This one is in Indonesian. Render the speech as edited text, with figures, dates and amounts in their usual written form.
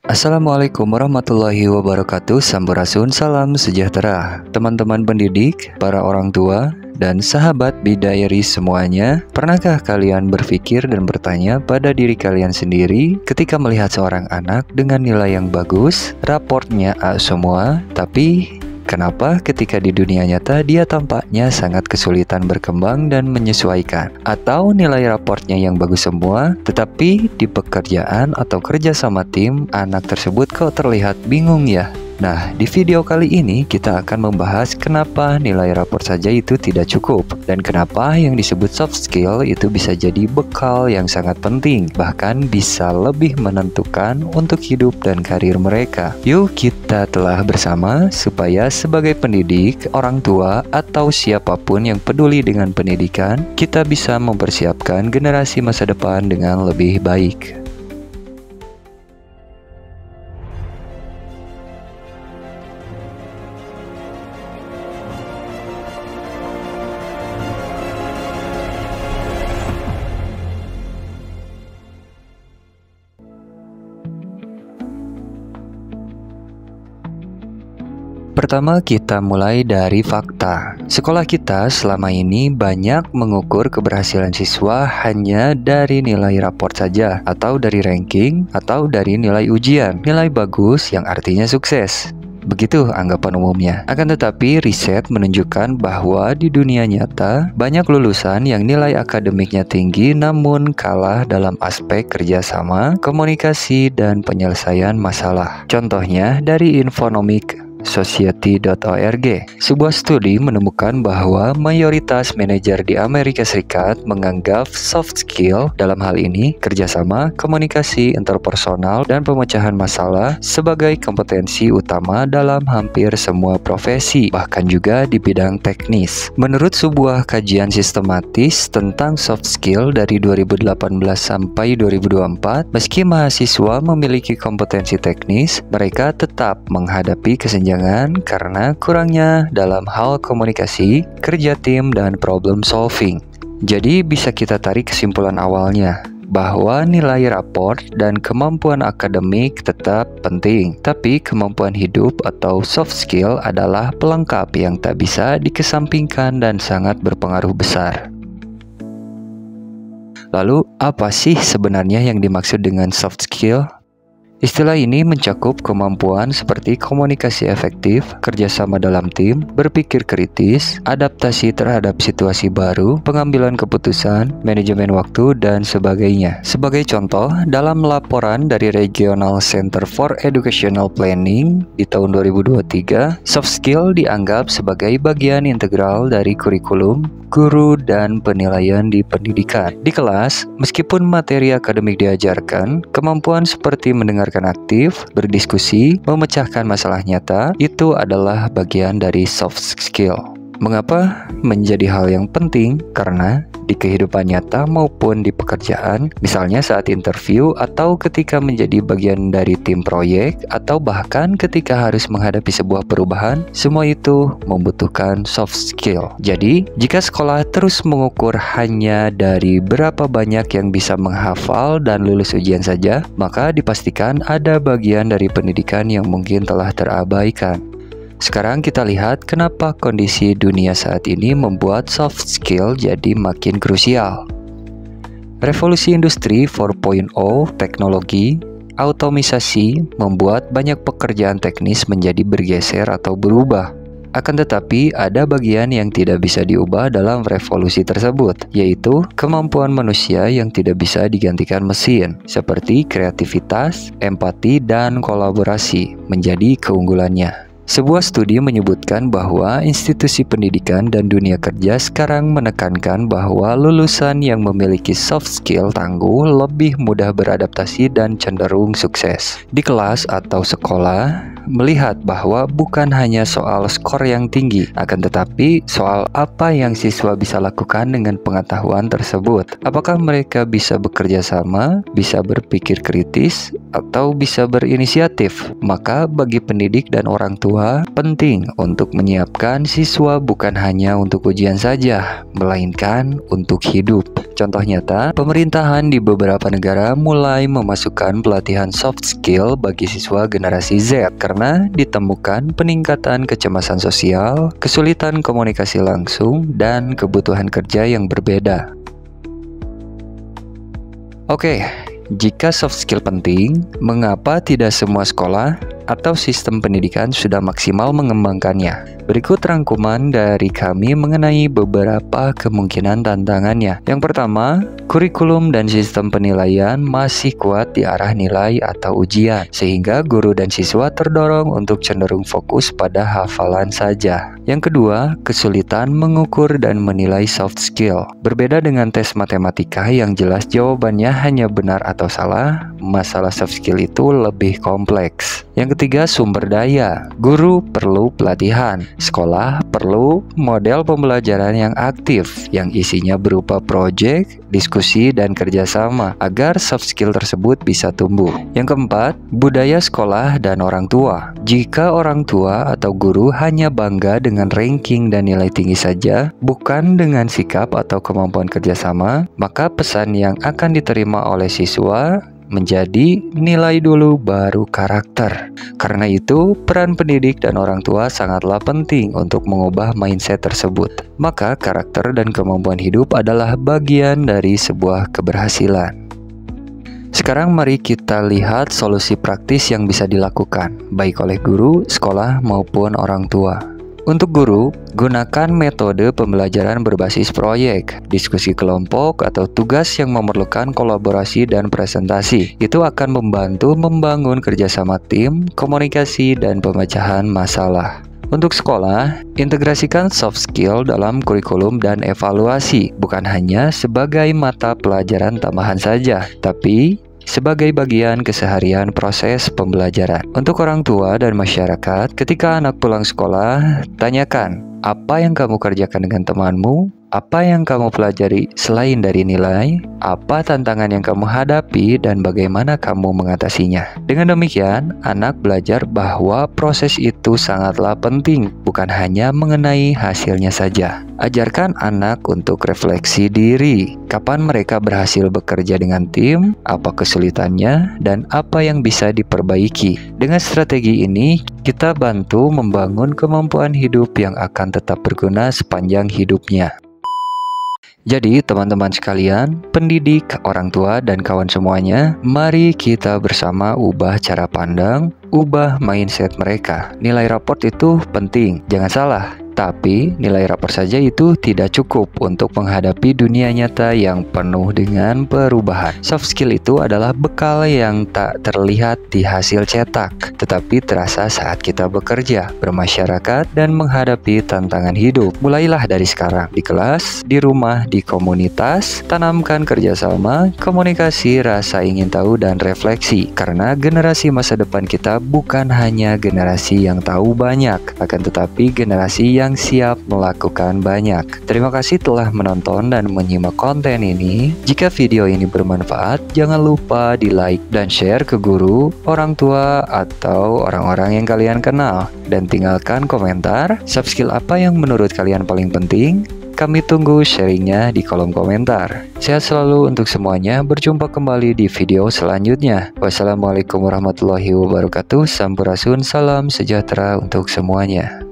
Assalamualaikum warahmatullahi wabarakatuh. Sampurasun, salam sejahtera. Teman-teman pendidik, para orang tua, dan sahabat bidayari semuanya, pernahkah kalian berpikir dan bertanya pada diri kalian sendiri ketika melihat seorang anak dengan nilai yang bagus, raportnya A semua, tapi kenapa ketika di dunia nyata dia tampaknya sangat kesulitan berkembang dan menyesuaikan? Atau nilai raportnya yang bagus semua, tetapi di pekerjaan atau kerja sama tim, anak tersebut kok terlihat bingung ya? Nah, di video kali ini kita akan membahas kenapa nilai rapor saja itu tidak cukup dan kenapa yang disebut soft skill itu bisa jadi bekal yang sangat penting, bahkan bisa lebih menentukan untuk hidup dan karir mereka. Yuk kita telah bersama supaya sebagai pendidik, orang tua, atau siapapun yang peduli dengan pendidikan, kita bisa mempersiapkan generasi masa depan dengan lebih baik. Pertama, kita mulai dari fakta. Sekolah kita selama ini banyak mengukur keberhasilan siswa hanya dari nilai raport saja, atau dari ranking, atau dari nilai ujian. Nilai bagus yang artinya sukses. Begitu anggapan umumnya. Akan tetapi riset menunjukkan bahwa di dunia nyata banyak lulusan yang nilai akademiknya tinggi namun kalah dalam aspek kerjasama, komunikasi, dan penyelesaian masalah. Contohnya dari Infonomic Society.org. Sebuah studi menemukan bahwa mayoritas manajer di Amerika Serikat menganggap soft skill, dalam hal ini kerjasama, komunikasi interpersonal, dan pemecahan masalah, sebagai kompetensi utama dalam hampir semua profesi, bahkan juga di bidang teknis. Menurut sebuah kajian sistematis tentang soft skill dari 2018 sampai 2024, meski mahasiswa memiliki kompetensi teknis, mereka tetap menghadapi kesenjangan karena kurangnya dalam hal komunikasi, kerja tim, dan problem solving. Jadi bisa kita tarik kesimpulan awalnya bahwa nilai raport dan kemampuan akademik tetap penting, tapi kemampuan hidup atau soft skill adalah pelengkap yang tak bisa dikesampingkan dan sangat berpengaruh besar. Lalu, apa sih sebenarnya yang dimaksud dengan soft skill? Istilah ini mencakup kemampuan seperti komunikasi efektif, kerjasama dalam tim, berpikir kritis, adaptasi terhadap situasi baru, pengambilan keputusan, manajemen waktu, dan sebagainya. Sebagai contoh, dalam laporan dari Regional Center for Educational Planning di tahun 2023, soft skill dianggap sebagai bagian integral dari kurikulum, guru, dan penilaian di pendidikan. Di kelas, meskipun materi akademik diajarkan, kemampuan seperti mendengarkan aktif, berdiskusi, memecahkan masalah nyata, itu adalah bagian dari soft skill. Mengapa menjadi hal yang penting? Karena di kehidupan nyata maupun di pekerjaan, misalnya saat interview atau ketika menjadi bagian dari tim proyek, atau bahkan ketika harus menghadapi sebuah perubahan, semua itu membutuhkan soft skill. Jadi, jika sekolah terus mengukur hanya dari berapa banyak yang bisa menghafal dan lulus ujian saja, maka dipastikan ada bagian dari pendidikan yang mungkin telah terabaikan. Sekarang kita lihat kenapa kondisi dunia saat ini membuat soft skill jadi makin krusial. Revolusi industri 4.0, teknologi, automisasi membuat banyak pekerjaan teknis menjadi bergeser atau berubah. Akan tetapi ada bagian yang tidak bisa diubah dalam revolusi tersebut, yaitu kemampuan manusia yang tidak bisa digantikan mesin, seperti kreativitas, empati, dan kolaborasi menjadi keunggulannya. Sebuah studi menyebutkan bahwa institusi pendidikan dan dunia kerja sekarang menekankan bahwa lulusan yang memiliki soft skill tangguh lebih mudah beradaptasi dan cenderung sukses. Di kelas atau sekolah, melihat bahwa bukan hanya soal skor yang tinggi, akan tetapi soal apa yang siswa bisa lakukan dengan pengetahuan tersebut. Apakah mereka bisa bekerja sama, bisa berpikir kritis, atau bisa berinisiatif? Maka bagi pendidik dan orang tua, penting untuk menyiapkan siswa bukan hanya untuk ujian saja, melainkan untuk hidup. Contoh nyata, pemerintahan di beberapa negara mulai memasukkan pelatihan soft skill bagi siswa generasi Z karena ditemukan peningkatan kecemasan sosial, kesulitan komunikasi langsung, dan kebutuhan kerja yang berbeda. Oke, jika soft skill penting, mengapa tidak semua sekolah atau sistem pendidikan sudah maksimal mengembangkannya? Berikut rangkuman dari kami mengenai beberapa kemungkinan tantangannya. Yang pertama, kurikulum dan sistem penilaian masih kuat di arah nilai atau ujian, sehingga guru dan siswa terdorong untuk cenderung fokus pada hafalan saja. Yang kedua, kesulitan mengukur dan menilai soft skill. Berbeda dengan tes matematika yang jelas jawabannya hanya benar atau salah, masalah soft skill itu lebih kompleks. Yang ketiga, sumber daya. Guru perlu pelatihan. Sekolah perlu model pembelajaran yang aktif, yang isinya berupa proyek, diskusi, dan kerjasama, agar soft skill tersebut bisa tumbuh. Yang keempat, budaya sekolah dan orang tua. Jika orang tua atau guru hanya bangga dengan ranking dan nilai tinggi saja, bukan dengan sikap atau kemampuan kerjasama, maka pesan yang akan diterima oleh siswa menjadi nilai dulu baru karakter. Karena itu, peran pendidik dan orang tua sangatlah penting untuk mengubah mindset tersebut. Maka karakter dan kemampuan hidup adalah bagian dari sebuah keberhasilan. Sekarang mari kita lihat solusi praktis yang bisa dilakukan, baik oleh guru, sekolah, maupun orang tua. Untuk guru, gunakan metode pembelajaran berbasis proyek, diskusi kelompok, atau tugas yang memerlukan kolaborasi dan presentasi. Itu akan membantu membangun kerjasama tim, komunikasi, dan pemecahan masalah. Untuk sekolah, integrasikan soft skill dalam kurikulum dan evaluasi, bukan hanya sebagai mata pelajaran tambahan saja, tapi sebagai bagian keseharian proses pembelajaran. Untuk orang tua dan masyarakat, ketika anak pulang sekolah, tanyakan, apa yang kamu kerjakan dengan temanmu? Apa yang kamu pelajari selain dari nilai? Apa tantangan yang kamu hadapi dan bagaimana kamu mengatasinya? Dengan demikian, anak belajar bahwa proses itu sangatlah penting, bukan hanya mengenai hasilnya saja. Ajarkan anak untuk refleksi diri. Kapan mereka berhasil bekerja dengan tim? Apa kesulitannya? Dan apa yang bisa diperbaiki? Dengan strategi ini, kita bantu membangun kemampuan hidup yang akan tetap berguna sepanjang hidupnya. Jadi teman-teman sekalian, pendidik, orang tua, dan kawan semuanya, mari kita bersama ubah cara pandang, ubah mindset mereka. Nilai raport itu penting, jangan salah. Tapi nilai rapor saja itu tidak cukup untuk menghadapi dunia nyata yang penuh dengan perubahan. Soft skill itu adalah bekal yang tak terlihat di hasil cetak, tetapi terasa saat kita bekerja, bermasyarakat, dan menghadapi tantangan hidup. Mulailah dari sekarang, di kelas, di rumah, di komunitas, tanamkan kerjasama, komunikasi, rasa ingin tahu, dan refleksi. Karena generasi masa depan kita bukan hanya generasi yang tahu banyak, akan tetapi generasi yang siap melakukan banyak. Terima kasih telah menonton dan menyimak konten ini. Jika video ini bermanfaat, jangan lupa di like dan share ke guru, orang tua, atau orang-orang yang kalian kenal. Dan tinggalkan komentar, soft skill apa yang menurut kalian paling penting? Kami tunggu sharingnya di kolom komentar. Sehat selalu untuk semuanya, berjumpa kembali di video selanjutnya. Wassalamualaikum warahmatullahi wabarakatuh. Sampurasun, salam sejahtera untuk semuanya.